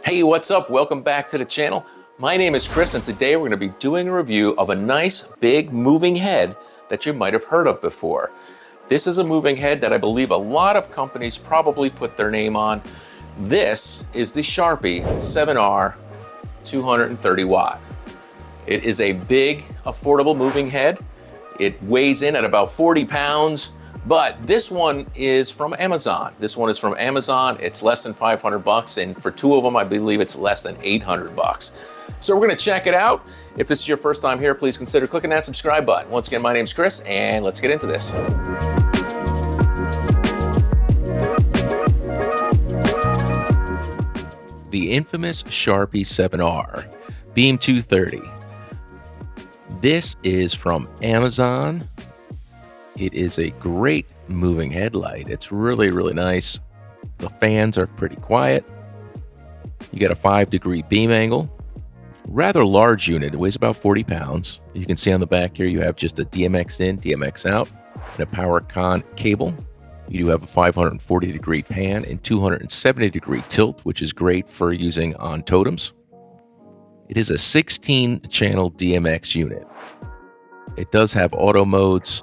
Hey, what's up? Welcome back to the channel. My name is Chris, and today we're going to be doing a review of a nice big moving head that you might have heard of before. This is a moving head that I believe a lot of companies probably put their name on. This is the Sharpy 7R 230 watt. It is a big, affordable moving head. It weighs in at about 40 pounds. But this one is from Amazon. This one is from Amazon. It's less than 500 bucks, and for two of them, I believe it's less than 800 bucks. So we're gonna check it out. If this is your first time here, please consider clicking that subscribe button. Once again, my name's Chris, and let's get into this. The infamous Sharpy 7R Beam 230. This is from Amazon. It is a great moving headlight. It's really, really nice. The fans are pretty quiet. You get a 5-degree beam angle. Rather large unit. It weighs about 40 pounds. You can see on the back here you have just a DMX in, DMX out, and a power con cable. You do have a 540-degree pan and 270-degree tilt, which is great for using on totems. It is a 16-channel DMX unit. It does have auto modes,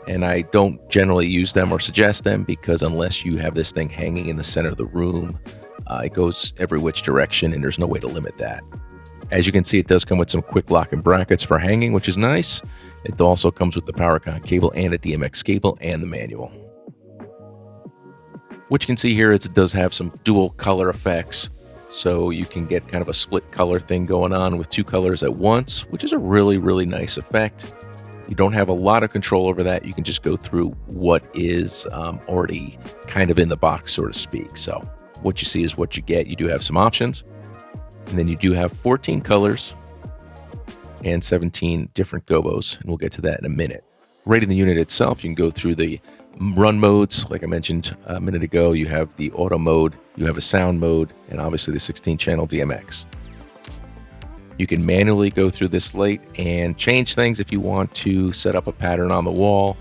and I don't generally use them or suggest them because unless you have this thing hanging in the center of the room, it goes every which direction and there's no way to limit that. As you can see, it does come with some quick lock and brackets for hanging, which is nice. It also comes with the power con cable and a DMX cable and the manual. What you can see here is it does have some dual color effects, so you can get kind of a split color thing going on with two colors at once, which is a really, really nice effect. You don't have a lot of control over that. You can just go through what is already kind of in the box, so to speak. So what you see is what you get. You do have some options. And then you do have 14 colors and 17 different gobos. And we'll get to that in a minute. Right in the unit itself, you can go through the run modes. Like I mentioned a minute ago, you have the auto mode, you have a sound mode, and obviously the 16-channel DMX. You can manually go through this light and change things if you want to set up a pattern on the wall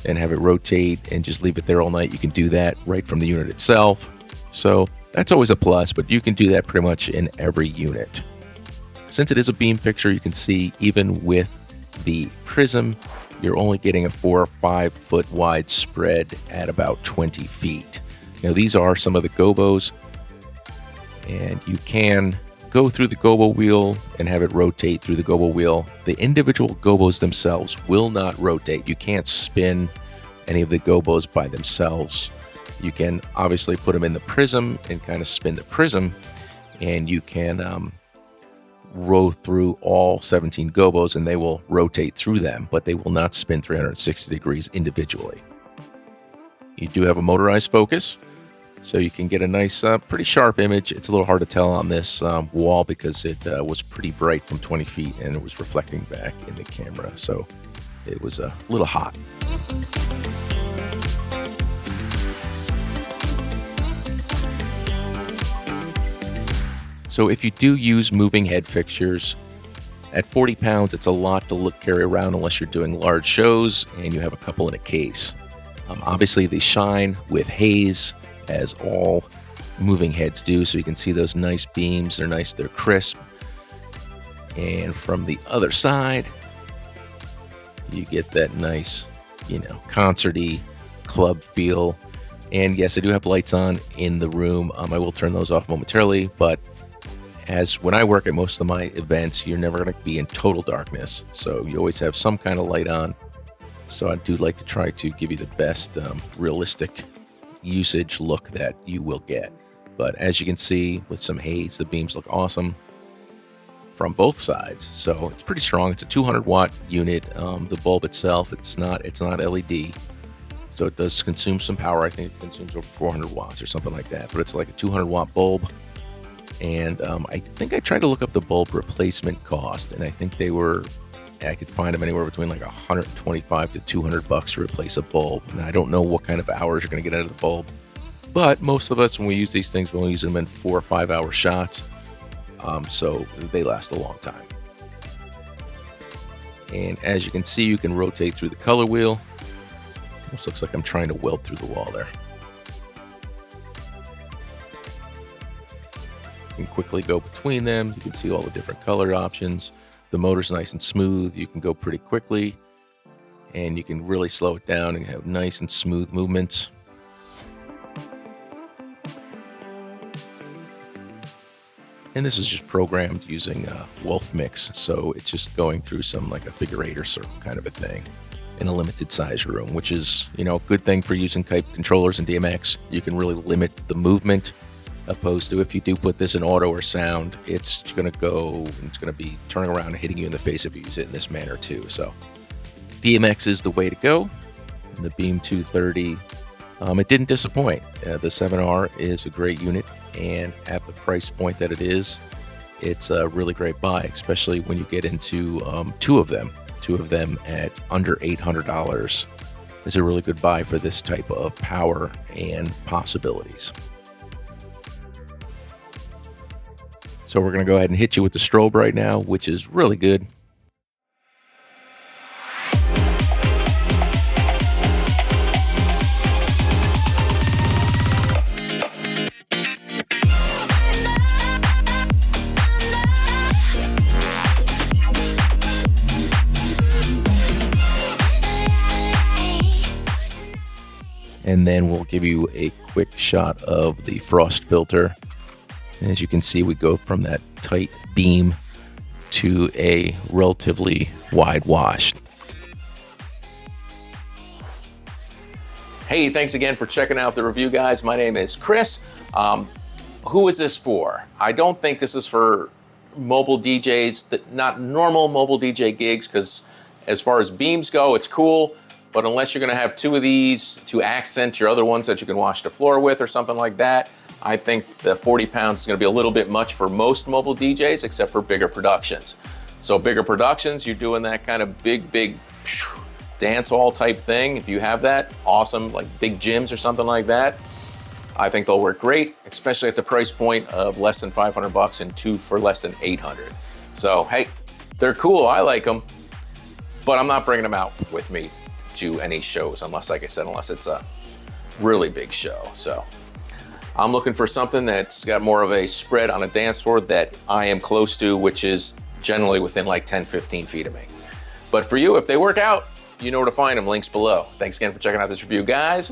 and have it rotate and just leave it there all night. You can do that right from the unit itself. So that's always a plus, but you can do that pretty much in every unit. Since it is a beam fixture, you can see even with the prism, you're only getting a 4 or 5 foot wide spread at about 20 feet. Now these are some of the gobos, and you can go through the gobo wheel and have it rotate through the gobo wheel. The individual gobos themselves will not rotate. You can't spin any of the gobos by themselves. You can obviously put them in the prism and kind of spin the prism, and you can row through all 17 gobos and they will rotate through them, but they will not spin 360 degrees individually. You do have a motorized focus, so you can get a nice, pretty sharp image. It's a little hard to tell on this wall because it was pretty bright from 20 feet and it was reflecting back in the camera, so it was a little hot. So if you do use moving head fixtures, at 40 pounds, it's a lot to carry around unless you're doing large shows and you have a couple in a case. Obviously, they shine with haze, as all moving heads do, so you can see those nice beams. They're nice, they're crisp. And from the other side, you get that nice, concert-y club feel. And yes, I do have lights on in the room. I will turn those off momentarily, but as when I work at most of my events, you're never going to be in total darkness, so you always have some kind of light on. So I do like to try to give you the best realistic usage look that you will get. But as you can see with some haze, the beams look awesome from both sides. So it's pretty strong. It's a 200 watt unit. The bulb itself, it's not LED, so it does consume some power. I think it consumes over 400 watts or something like that, but it's like a 200 watt bulb. And I think I tried to look up the bulb replacement cost, and I think I could find them anywhere between like 125 to 200 bucks to replace a bulb. Now, I don't know what kind of hours you're going to get out of the bulb, but most of us, when we use these things, we'll use them in 4 or 5 hour shots, so they last a long time. And as you can see, you can rotate through the color wheel. Almost looks like I'm trying to weld through the wall there. can quickly go between them. You can see all the different color options. The motor's nice and smooth. You can go pretty quickly, and you can really slow it down and have nice and smooth movements. And this is just programmed using Wolf Mix, so it's just going through some like a figure 8 or circle kind of a thing in a limited size room, which is, you know, a good thing for using type controllers in DMX. You can really limit the movement, opposed to if you do put this in auto or sound, it's going to be turning around and hitting you in the face if you use it in this manner too. So DMX is the way to go. And the Beam 230, it didn't disappoint. The 7R is a great unit, and at the price point that it is, it's a really great buy, especially when you get into two of them at under $800 is a really good buy for this type of power and possibilities. So we're going to go ahead and hit you with the strobe right now, which is really good. And then we'll give you a quick shot of the frost filter. And as you can see, we go from that tight beam to a relatively wide wash. Hey, thanks again for checking out the review, guys. My name is Chris. Who is this for? I don't think this is for mobile DJs, not normal mobile DJ gigs, because as far as beams go, it's cool. But unless you're going to have two of these to accent your other ones that you can wash the floor with or something like that, I think the 40 pounds is going to be a little bit much for most mobile DJs, except for bigger productions. So bigger productions, you're doing that kind of big dance hall type thing. If you have that, awesome, like big gyms or something like that, I think they'll work great, especially at the price point of less than 500 bucks and two for less than 800. So, hey, they're cool. I like them, but I'm not bringing them out with me to any shows unless, like I said, unless it's a really big show. So I'm looking for something that's got more of a spread on a dance floor that I am close to, which is generally within like 10-15 feet of me. But for you, if they work out, you know where to find them. Links below. Thanks again for checking out this review, guys.